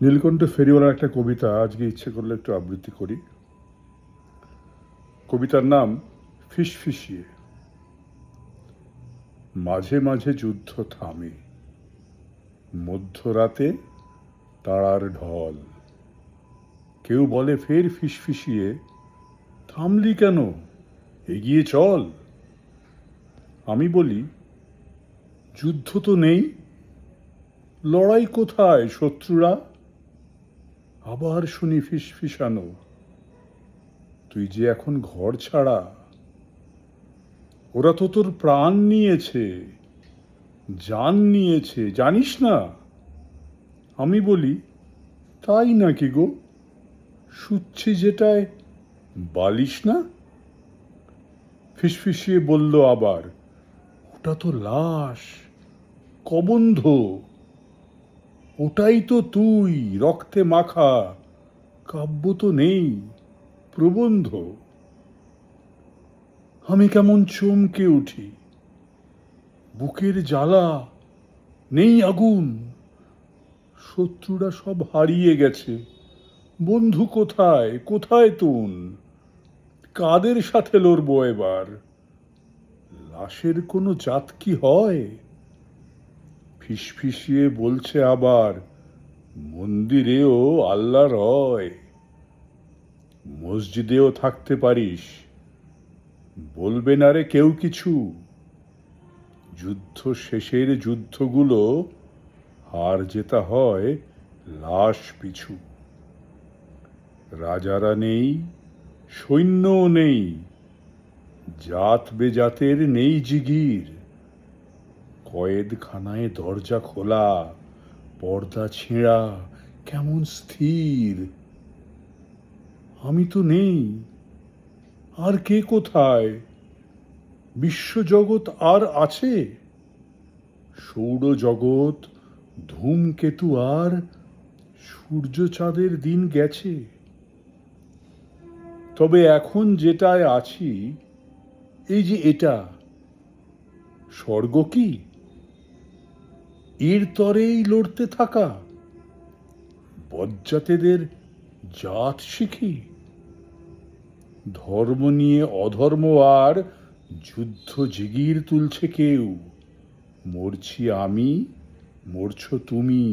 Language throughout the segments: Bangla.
নীলকণ্ঠ ফেরিওয়ালার একটা কবিতা আজকে ইচ্ছে করলে একটু আবৃত্তি করি। কবিতার নাম ফিসফিসিয়ে। মাঝে মাঝে যুদ্ধ থামে, মধ্যরাতে তারার ঢল। কেউ বলে ফের ফিসফিসিয়ে, থামলি কেন, এগিয়ে চল। আমি বলি, যুদ্ধ তো নেই, লড়াই কোথায় শত্রুরা। আবার শুনি ফিসফিসানো, তুই যে এখন ঘর ছাড়া। ওরা তো তোর প্রাণ নিয়েছে, জান নিয়েছে, জানিস না। আমি বলি, তাই নাকি গো, শুচ্ছি যেটায় বালিশ না। ফিসফিসিয়ে বলল আবার, ওটা তো লাশ, কবন্ধ। ওটাই তো তুই, রক্তে মাখা, কাব্য তো নেই, প্রবন্ধ। আমি কেমন চমকে উঠি, বুকের জ্বালা, নেই আগুন। শত্রুরা সব হারিয়ে গেছে, বন্ধু কোথায়, কোথায় তুন। কাদের সাথে লড়বো এবার, লাশের কোনো জাত কি হয়। ফিসফিসিয়ে বলছে আবার, মন্দিরেও আল্লাহ রয়, মসজিদেও থাকতে পারিস, বলবে না রে কেউ কিছু। যুদ্ধ শেষের যুদ্ধগুলো হার জেতা হয় লাশ পিছু। রাজারা নেই, সৈন্যও নেই, জাত বেজাতের নেই জিগির। কয়েদখানায় দরজা খোলা, পর্দা ছেঁড়া, কেমন স্থির। আমি তো নেই, আর কে কোথায়, বিশ্বজগৎ আর আছে। সৌরজগৎ, ধূমকেতু আর সূর্য চাঁদের দিন গেছে। তবে এখন যেটায় আছি, এই যে এটা, স্বর্গ কি, এর তরেই লড়তে থাকা। বজ্জাতেদের জাত শিখি, ধর্ম নিয়ে অধর্ম আর যুদ্ধ জিগির তুলছে কেউ। মরছি আমি, মরছ তুমি,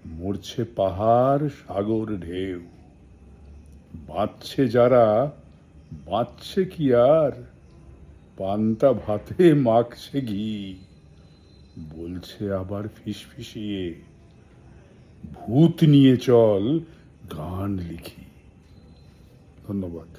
মরছে পাহাড় সাগর ঢেউ। বাঁচছে যারা, বাঁচছে কি আর, পান্তা ভাতে মাখছে ঘি। বলছে আবার ফিসফিসিয়ে, ভূত নিয়ে চল গান লিখি। ধন্যবাদ।